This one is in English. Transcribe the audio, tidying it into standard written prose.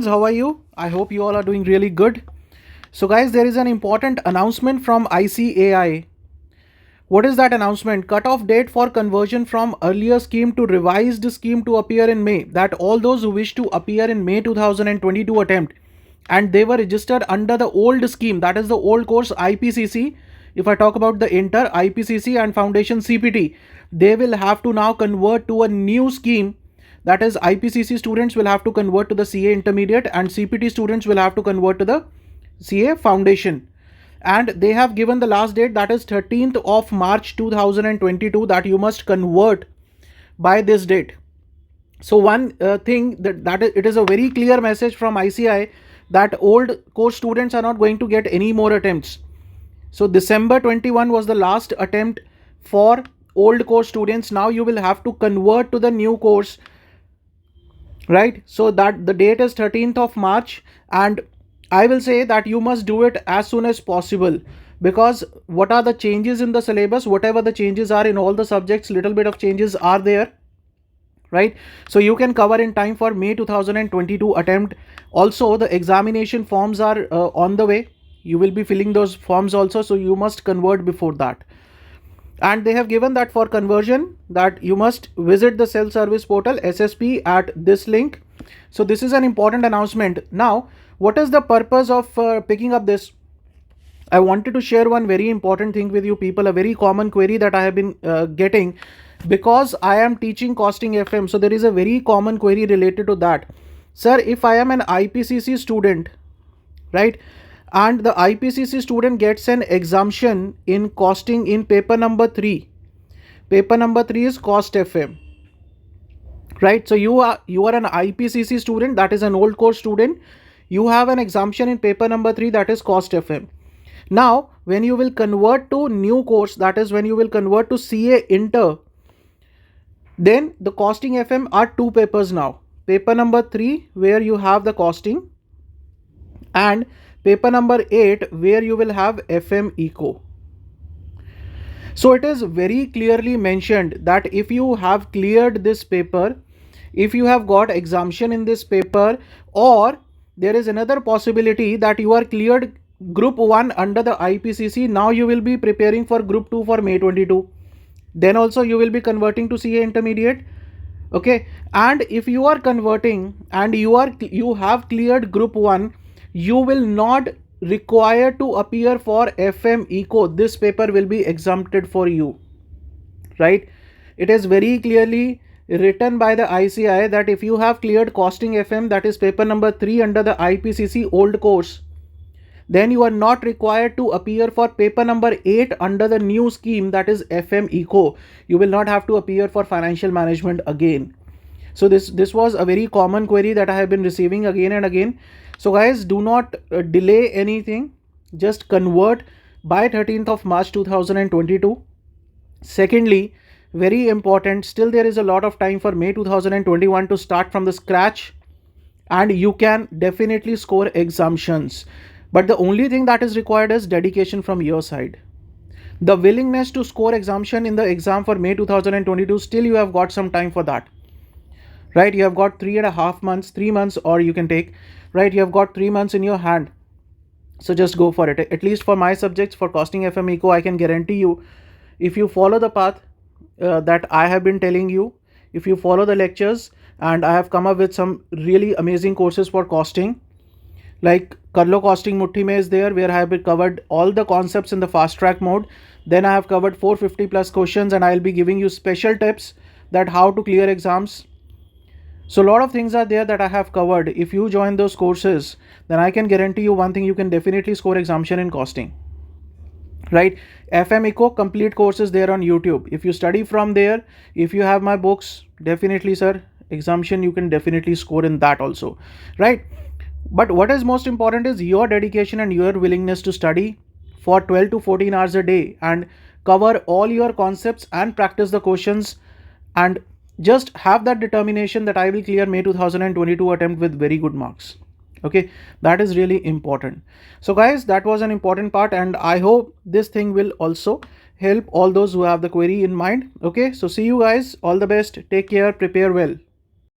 How are you? I hope you all are doing really good. So guys, there is an important announcement from ICAI. What is that announcement? Cutoff date for conversion from earlier scheme to revised scheme to appear in May. That all those who wish to appear in May 2022 attempt and they were registered under the old scheme, that is the old course IPCC. If I talk about the Inter, IPCC and Foundation CPT, they will have to now convert to a new scheme. That is, IPCC students will have to convert to the CA Intermediate and CPT students will have to convert to the CA Foundation. And they have given the last date, that is 13th of March 2022, that you must convert by this date. So one thing it is a very clear message from ICAI that old course students are not going to get any more attempts. So December 21 was the last attempt for old course students. Now you will have to convert to the new course, right? So that the date is 13th of March, and I will say that you must do it as soon as possible, because what are the changes in the syllabus, whatever the changes are in all the subjects, little bit of changes are there, right? So you can cover in time for May 2022 attempt. Also the examination forms are on the way. You will be filling those forms also, so you must convert before that. And they have given that for conversion that you must visit the self-service portal SSP at this link. So this is an important announcement. Now, what is the purpose of picking up this? I wanted to share one very important thing with you people, a very common query that I have been getting, because I am teaching costing FM. So there is a very common query related to that. Sir, if I am an IPCC student, right, and the IPCC student gets an exemption in costing in paper number 3. Paper number 3 is cost FM, right? So you are an IPCC student, that is an old course student. You have an exemption in paper number 3, that is cost FM. Now, when you will convert to new course, that is when you will convert to CA Inter, then the costing FM are 2 papers now. Paper number 3 where you have the costing, and paper number 8 where you will have FM Eco. So it is very clearly mentioned that if you have cleared this paper, if you have got exemption in this paper, or there is another possibility that you are cleared group 1 under the IPCC, now you will be preparing for group 2 for May 22. Then also you will be converting to CA Intermediate. Okay, and if you are converting and you have cleared group 1, you will not require to appear for FM Eco. This paper will be exempted for you, right? It is very clearly written by the ICAI that if you have cleared costing FM, that is paper number 3 under the IPCC old course, then you are not required to appear for paper number 8 under the new scheme, that is FM Eco. You will not have to appear for financial management again. So this was a very common query that I have been receiving again and again. So guys, do not delay anything. Just convert by 13th of March 2022. Secondly, very important, still there is a lot of time for May 2021 to start from the scratch, and you can definitely score exemptions. But the only thing that is required is dedication from your side. The willingness to score exemption in the exam for May 2022, still you have got some time for that, right? You have got 3.5 months, 3 months, or you can take, right? You have got 3 months in your hand. So just go for it. At least for my subjects, for costing FM Eco, I can guarantee you, if you follow the path that I have been telling you, if you follow the lectures, and I have come up with some really amazing courses for costing, like Karlo Costing Mutti Mein is there, where I have covered all the concepts in the fast track mode. Then I have covered 450 plus questions, and I'll be giving you special tips that how to clear exams. So a lot of things are there that I have covered. If you join those courses, then I can guarantee you one thing, you can definitely score exemption in costing, right? FM Eco complete courses there on YouTube. If you study from there, if you have my books, definitely sir, exemption you can definitely score in that also, right? But what is most important is your dedication and your willingness to study for 12 to 14 hours a day and cover all your concepts and practice the questions, and just have that determination that I will clear May 2022 attempt with very good marks. Okay, that is really important. So guys, that was an important part, and I hope this thing will also help all those who have the query in mind. Okay, so see you guys, all the best, take care, prepare well.